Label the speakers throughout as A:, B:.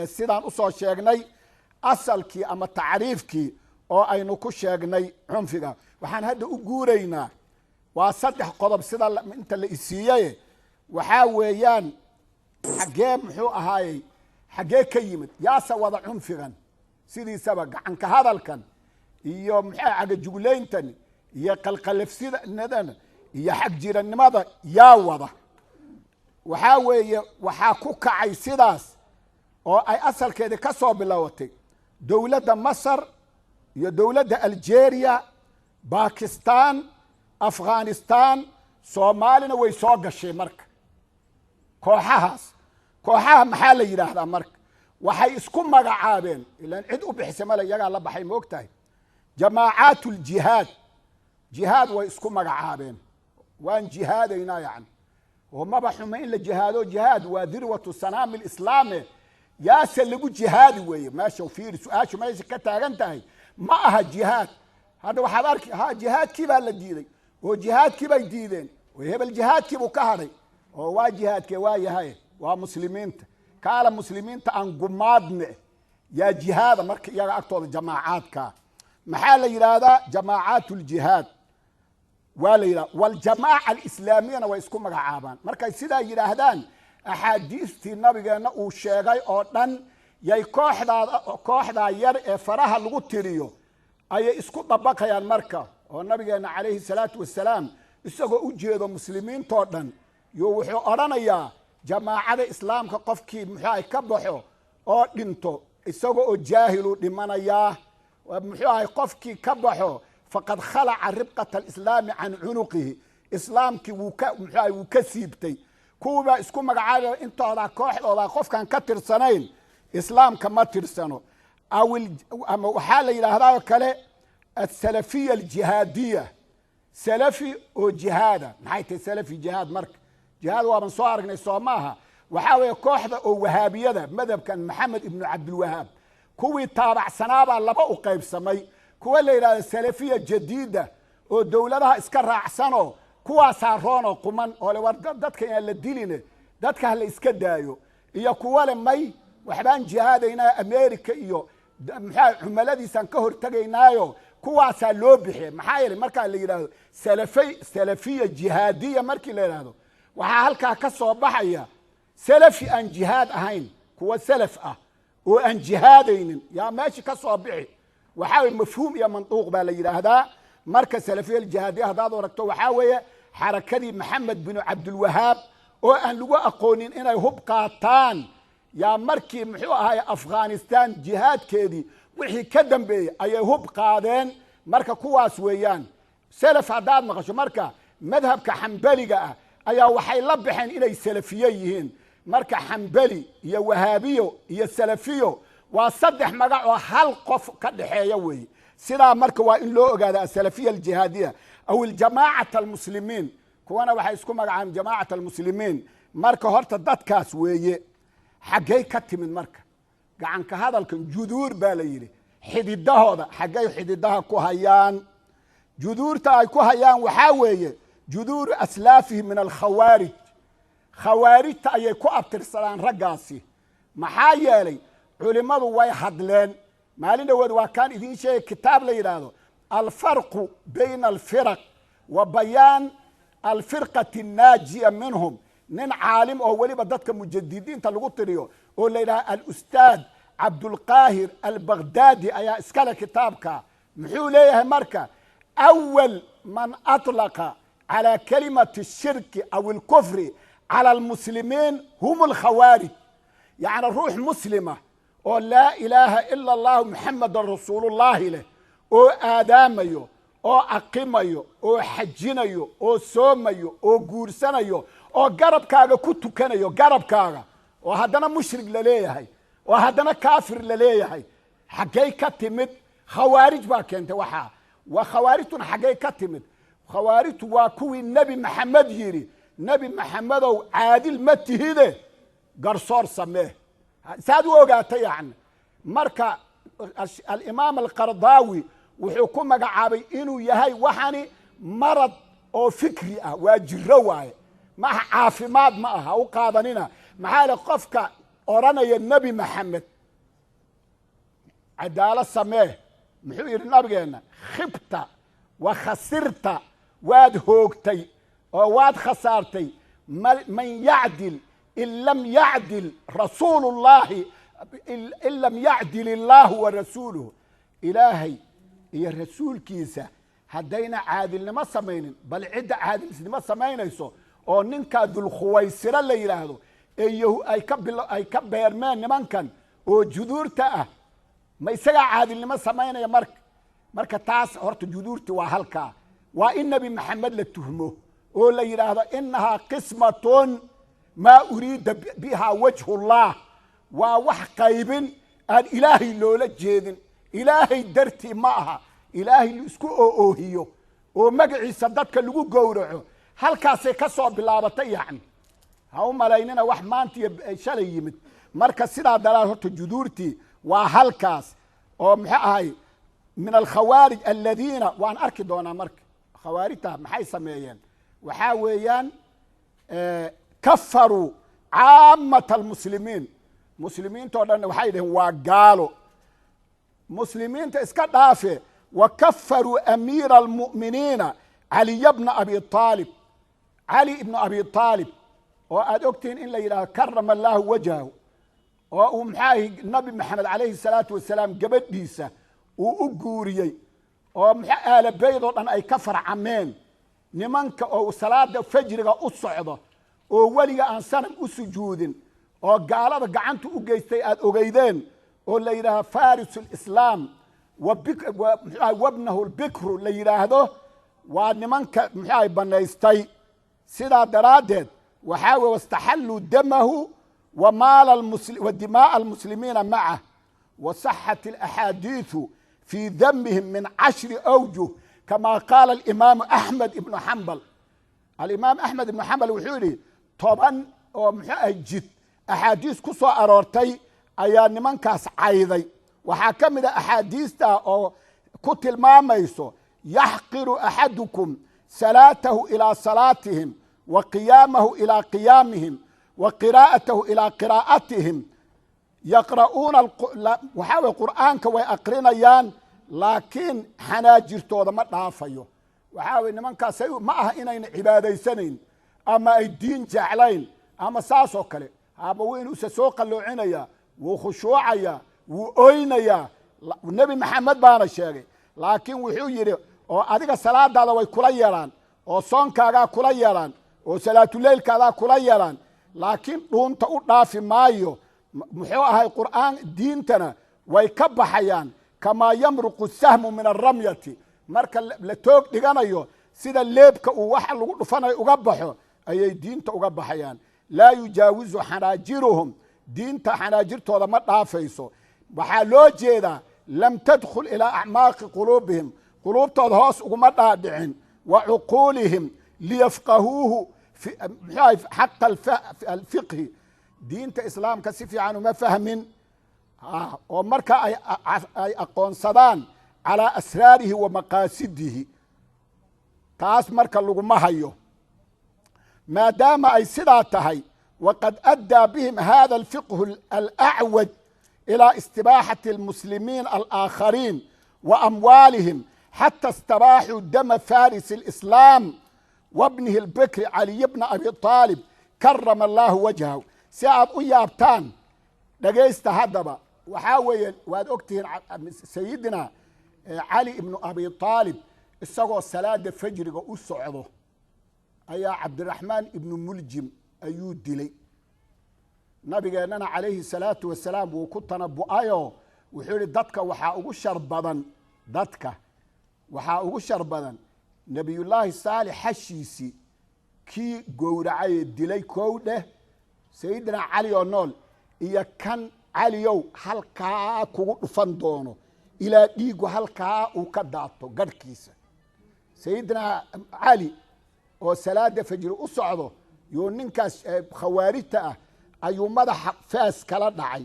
A: sidaan u soo sheegnay asalkii ama tacriifkii oo aynu ku sheegnay cunfiga. waxaan hadda u guuraynaa waa 3 qodob sida inta la isiiyay waxa weeyaan xagee muxuu ahaayay xagee ka yimid yaasa wada cunfigan sidiisaba gacan ka hadalkan iyo maxaa aga jugleyntan iyo qalqalafsida nadan iyo xaq jiranimada yaa wada waxa weeye waxa ku kacay sidaas oo ay asalkeeda ka soo bilowatay dawladda Masar iyo dawladda Algeria Pakistan Afghanistan Soomaalina way soo gashay marka kooxaha maxaa la yiraahdaa marka waxay isku magacaabeen ilaan cid u bixisay iyaga la baxay moogtahay jamaacatul jihaad way isku magacaabeen waan jihaadayna yani وما بحومين للجهاد جهاد وذروة سنام الإسلام يا سلبوا جهاد ويا ماشي وفير سؤال شو ماشي كتاعن ما ها جهاد هذا وحضرك ها جهاد كيف هلا جديد وجهاد كيف جديدين وهي الجهاد كيف وكهري هو جهاد كوايا هاي ومسلمين قال مسلمين عن جمادنا يا جهاد مرك يا أكتر جماعات كا محل هذا جماعات الجهاد والجماعة الإسلامية ويسكم مجعابان مركز سيدا يراهدان أحاديث النبي وشيغاي أوطن ياي كوحدا ير فراها لغتريو أي اسكو طبقها يا المركة والنبي عليه الصلاة والسلام اسكو أجيد المسلمين طوطن يوحو أرانا جماعة الإسلام كقفكي محاي كبحو أوطنتو اسكو أجاهلو لمن ياه ومحاي قفكي كبحو فقد خلع ربقة الإسلام عن عنقه إسلامك وكسيبتي كوبا اسكو مقعادة انتو هذا كوحد ولا خوف كان كتر سنين إسلام كما ترسنو أو وحالة إلى هذا كله السلفية الجهادية سلفي وجهادة نهاية السلفي جهاد مرك جهاد ومن صارق نسوماها وحاول كوحدة أو وهابية مذهب كان محمد ابن عبد الوهاب كوي تابع سنابا لبقوا قيب سمي كوا ليلة السلفية الجديدة ودولتها اسكر عسانو كوا سارونو قمان ولو دتك اللي ديلينه دتك اللي اسكدايو يا كوا لمي وحبان جهادينا أمريكا إيو عملادي سانكهر تجينايو كوا سالوبحي محايل مركا اللي يلاهو سلفية جهادية مركي اللي يلاهو وحالكا كسو بحيا سلفي أن جهاد أهين كوا سلف وأن جهادين يا ماشي كسو بحي وحاول مفهوم يا منطوق بالليلة هذا مركز سلفية الجهادية هذا وركتو وحاوية حركة محمد بن عبد الوهاب وأن لقوا أقونين إنه هب قاطان يا مركي محوها يا أفغانستان جهاد كذي وحي كدم بي أي هب قادين مركا كواس ويان سلف عداد مغشو مركا مذهب كحنبلي جاء أي وحي لبحين إلى السلفيين مركا حنبلي يا وهابيو يا سلفيو وصدح مقع وحل قف كدحية وي سيدا مركا وإن لو قادة السلفية الجهادية أو الجماعة المسلمين كوانا وحي اسكو مقع جماعة المسلمين مركا هورتا دات كاس وي حقاي كتي من مركا قعن كهذا الكن جذور باليري حديده هذا حقاي حديدها كوهيان جذور تاي كوهيان وحاوية جذور أسلافه من الخوارج خوارج تاي كو أبترسلان رقاسي محايالي علماء واي حدلين مالين وكان إذن شيء كتاب ليرادو الفرق بين الفرق وبيان الفرقة الناجية منهم نن عالم أولي بدتك مجددين تلقوا تريو ولينا الأستاذ عبد القاهر البغدادي أيا اسكال كتابك محوليه مركة أول من أطلق على كلمة الشرك أو الكفر على المسلمين هم الخوارج يعني الروح مسلمة ولا إله إلا الله محمد رسول الله له أو آداميو أو أقيميو أو حجينيو أو سوميو أو قورسانيو أو قرب كاغا كتو كانيو قرب كاغا وهدنا مشرك لليه وهدنا كافر لليه حقاي كتمد خوارج باكنت وحا وخوارجتنا حقاي كتمد خوارجت واكوي النبي محمد يري نبي محمد عادل متهده قرصور سميه سادو اوغاتا يعني مركا الامام القرضاوي وحكم مقعابي انو يهي وحاني مرض او فكري واجرواي ما عافماد معها وقادننا محال قفك oranaya nabi maxamed cadaalad samee muxuu yidhi nabigeena khibta wa khasirta waad hoogtay oo waad khasaartay man yacdil in lam yacdil rasuulullaahi in lam yacdil illaahu wa rasuuluhu ilaahay iyo rasuulkiisa haddayna caadilnimo samaynin bal cidda caadilnimo samaynayso oo ninkaa dulkhuwaysiro la yidhaahdo ee ay ka beermeen nimankan oo juduurta ah ma isagaa caadilnimo samaynaya marka taas horta juduurti waa halkaa waa in nebi maxamed la tuhmo oo la yidhaahdo inahaa qismatun maa uriida bihaa wajhullah waa wax qaybin aan ilaahay loola jeedin ilaahay dartii ma aha ilaahay isku oohiyo oo magaciisa dadka lagu gowraco halkaasay ka soo bilaabatay yacni ha u malaynina wax maanta iyo shalay yimid marka sidaa dalaal horta juduurtii waa halkaas oo muxuu ahay min alkhawaarij aladiina waan arki doonaa marka khawaarijta maxay sameeyeen waxaa weeyaan kafaruu caamata almuslimiin muslimiintoo dhan waxay dhaheen waa gaalo muslimiinta iska dhaafe wa kafaruu amiira almu'miniina caliya bna abi aalib cali ibnu abi aalib oo aad ogtihiin in la yidhahdo karama allaahu wajhahu oo uu maxaahi nabi maxamed calayhi salaatu wasalaam gabadhiisa uu u guuriyey oo aala beydoo dhan ay ka farcameen nimanka oo salaada fajriga u socdo oo weliga aan sanam u sujuudin oo gaalada gacanta u geystay aad ogeydeen oo la yidhaahdo farisu lislaam wabnahu lbikru la yidhaahdo waa nimanka muxuahay banaystay sidaa daraaddeed waxaa weye wastaxalluu damahu wa dimaa'a almuslimiina macah wasaxat alaxaadiiثu fii damihim min 10 awjuh kama qaala alimaamu axmed ibnu xambal alimaam axmed ibnu xambal wuxuu yidhi 10 oo muxuu ahay jid axaadiis ku soo aroortay ayaa nimankaas cayday waxaa ka mid a axaadiista oo ku tilmaamayso yaxqiru axadukum salaatahu ilaa salaatihim wa qiyaamahu ilaa qiyaamihim wa qiraa'atahu ilaa qiraa'atihim yaqra'uuna waxaa weye qur'aanka way aqrinayaan laakiin xanaajirtooda ma dhaafayo waxaa weye nimankaas ma aha inayna cibaadaysanayn ama ay diin jeclayn ama saas oo kale haba weynuusa soo qalloocinayaa wuu khushuucayaa wuu oynayaa nebi maxamed baana sheegay laakiin wuxuu yidhi oo adiga salaadaada way kula yaraan oo soonkaagaa kula yaraan oo salaatuleylkaadaa kula yaraan laakiin dhuunta u dhaafi maayo muxuu ahay qur'aan diintana way ka baxayaan kamaa yamruqu sahmu min alramyati marka la toog dhiganayo sida leebka uu waxa lagu dhufanayo uga baxo ayay diinta uga baxayaan laa yujaawizu xanaajiruhum diinta xanaajirtooda ma dhaafayso waxaa loo jeedaa lam tadkhul ilaa acmaaqi quluubihim quluubtooda hoos uguma dhaadhicin wa cuquulihim liyafqahuuhu xaqa alfiqhi diinta islaamka si fiican uma fahmin oo marka ay aqoonsadaan calaa asraarihi wa maqaasidihi taas marka laguma hayo maadaama ay sidaa tahay waqad addaa bihim hada alfiqhu alacwaj ilaa istibaaxati almuslimiin alaakhariin wa amwaalihim xata istabaaxuu dama faris alislaam wabnihi albikri caliy bna abi aalib karama allaahu wajhahu si aad u yaabtaan dhagaysta haddaba waxaa weeye waad ogtihiin sayidina cali ibnu abi aalib isagoo salaada fajriga u socdo ayaa cabdiraxmaan ibnu muljim ayuu dilay nabigeennana calayhi salaatu wasalaam wuu ku tanabu'ayoo wuxuu yihi dadka waxaa ugu shar badan nebiyullaahi saalix hashiisii kii gowracayee dilay kow dheh sayidina cali oo nool iyo kan caliyow halkaa kugu dhufan doono ilaa dhiigu halkaa uu ka daato garhkiisa sayidina cali oo salaada fajri u socdo yoo ninkaas khawaarijta ah ayuu madaxa faas kala dhacay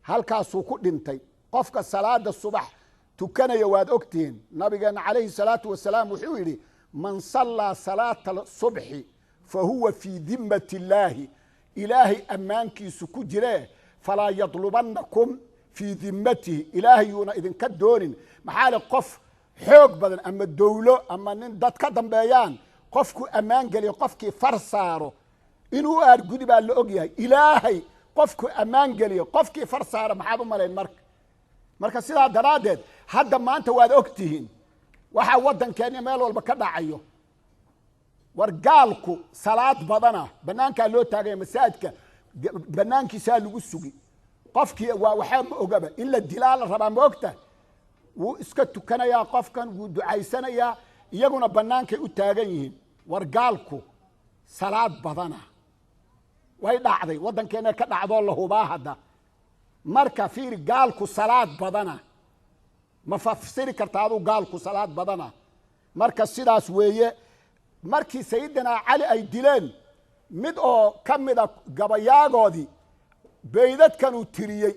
A: halkaasuu ku dhintay qofka salaada subax tukanaya waad ogtihiin nabigeena calayhi salaatu wasalaam wuxuu yidhi man sallaa salaata subxi fa huwa fii dimmati illaahi إلهي أمانكي سكجره فلا يطلبنكم في ذمته إلهي يونا إذن كدونين محال قف حوق بدن أما الدولة أما ندات كدن بيان قفكو أمان قلي قفكي فرصارو إنو أرقودي بالأقيا إلهي قفكو أمان قلي قفكي فرصارو محابو مالين مركا سيدا درادد حدا ما أنت واد أكتهين waxaa wadankeena meel walba ka dhacayo wargaalku salaad badana banaanka loo taagay masaajidka banaankiisa lagu sugi qofkii waxa ma ogaba in la dilaal raba ma ogta wuu iska tukanaya qofkan wuu ducaysanaya iyaguna banaanka u taagan yihiin wargaalku salaad badana way dhacday wadankeena ka dhacdo la hubaa hada marka fiir gaalku salaad badana ما فسري كرتادو قالكو صلاة بدنا مركز سيداس ويه مركي سيدنا علي اي ديلين مد او كمدا غبياغودي بيدت كانوا تريي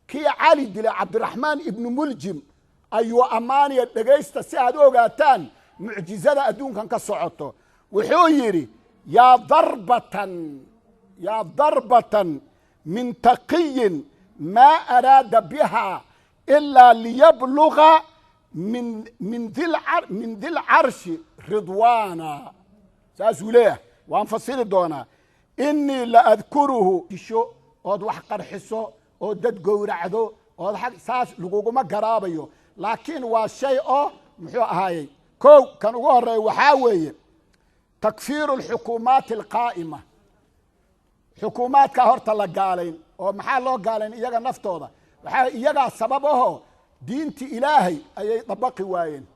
A: كي علي ديل عبد الرحمن ابن ملجم ايو اماني دغيستا سياد اوغاتان معجزه ادون كان كسوعتو وحو يري يا ضربة من تقي ما اراد بها إلا ليبلغ من ذي العرش رضوانا سأسوليه وانفصل دونا إني لأذكره شو أود وحقر حسو أود دد قورعدو أود حق ساس لقوقو ما قرابيو لكن والشيء محو هاي كو كان وهري وحاوي تكفير الحكومات القائمة حكومات كهورتا لقالين ومحال لو قالين إياقا نفتوضا iyaga sababaho diinti ilaahay ayay dabaqi waayeen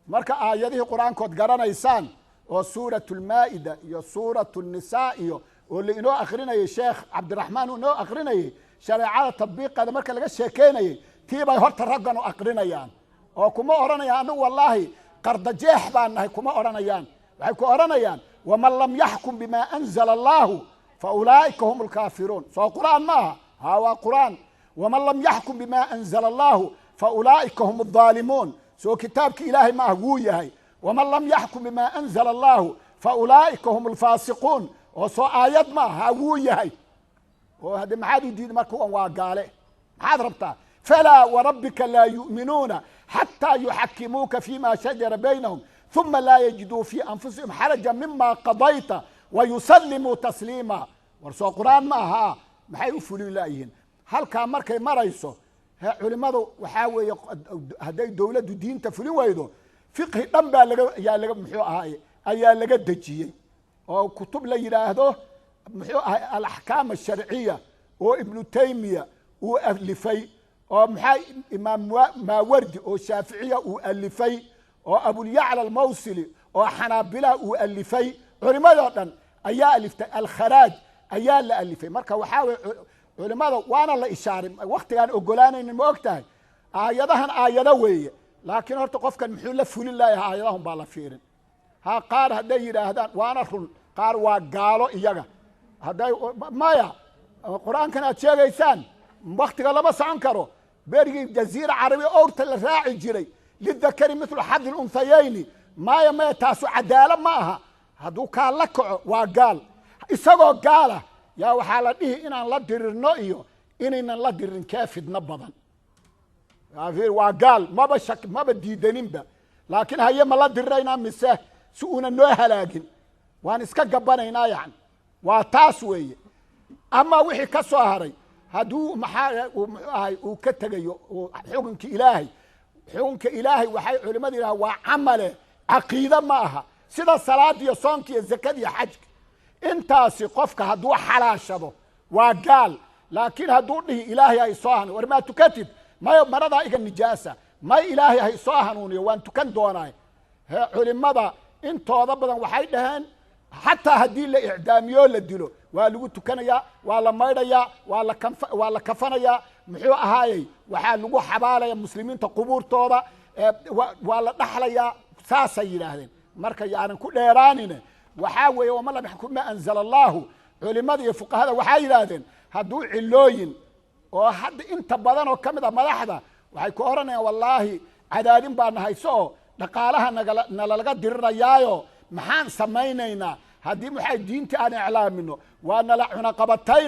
A: marka aayadihii quraankood garanaysaan oo suuratul maa'ida iyo suuratul nisaa iyo oo inoo akhrinayay sheekh cabdiraxmaan inoo akhrinayay shariicada tatbiiqada marka laga sheekeynayay tiibay horta raggan u akhrinayaan oo kuma oranayaan wallahi qardajeex baan nahay kuma oranayaan waxay ku oranayaan waman lam yaxkum bima anzala allahu fa ulaa'ika humul kaafiruun soo quraan maaha haa quraan ومن لم يحكم بما أنزل الله فأولئك هم الظالمون سو كتابك إلهي ما هو يهي ومن لم يحكم بما أنزل الله فأولئك هم الفاسقون وسو آيات ما هو يهي وهذا ما حد يدين مركوان وقاله هذا ربطه فلا وربك لا يؤمنون حتى يحكموك فيما شجر بينهم ثم لا يجدوا في أنفسهم حرجا مما قضيت ويسلموا تسليما ورسو القرآن ما حيوفوا لله halka markay marayso culimadu waxa weeye haday dawladdu diinta fulin waydo fiqhi dhan baa laga muxuu ahaay ayaa laga dajiyay oo kutub la yiraahdo muxuu ahaay al-ahkam ash-shar'iyya oo ibn taymiya uu alifay oo maxay imaam maawardi oo shaafiiciya uu alifay oo abu ya'la al-mawsili oo xanaabila uu alifay culimadu dhan ayaa aliftay al-kharaj ayaa la alifay marka waxa weeye علماء وانا لا اشاره وقت كان اوغلانين ما ogtahay aayadahan aayada weeye laakiin horta qofkan muxuu la fulin lahayaa aayadahan baa la fiirin ha qaar haday yiraahdaan waana run qaar waa gaalo iyaga haday maya quraankan aad sheegaysaan waqtiga lama socon karo beerigi jaziira carabi oorta la raaci jiray lidakari mithlu hadd al-unthayayn maya ma taasu cadaala ma aha haduu ka la kaco waa gaal isagoo gaala يا وحالة إيه إن الله درنا إياه إن الله درن كافدنا بدن عارفين وقال ما بدي دنيم به لكن هي ما الله درينا مسه سؤنا نوه لكن وانسك جبنا يعني وتاسوي أما وحي كسهري هدو محا وكتجيو حكمك إلهي وحي علماء الله وعمله عقيدة معها سيدا الصلاة يا صومك يا زكاة يا حجك intaasi qofka haduu xalaashado waa gaal laakiin haduu dhihi ilaahay ay soo han warma tukatid ma marada iga nijaasa ma ilaahay ay soo hanuuniyo waan tukan doonaa culimada intooda badan waxay dhaheen hatta hadii la i'daamiyo la dilo waa lagu tukanaya waa la maydhaya waa la kafanaya muxuu ahaayay waxa lagu xabaalaya muslimiinta qubuurtooda waa la dhaxlaya saasay yiraahdeen marka yaanan ku dheeraanina وحاوي وما لم يحكم ما أنزل الله علماء الفقهاء وحاي لادن هدو علوين وحد انت بدن وكمدا مدحدا waxay ku oranayaan wallahi cadaadin baan hayso dhaqaalaha nalaga dirayaayo maxaan sameeynayna haddii maxay diinta aan iclaamino waana la cunaqabatayno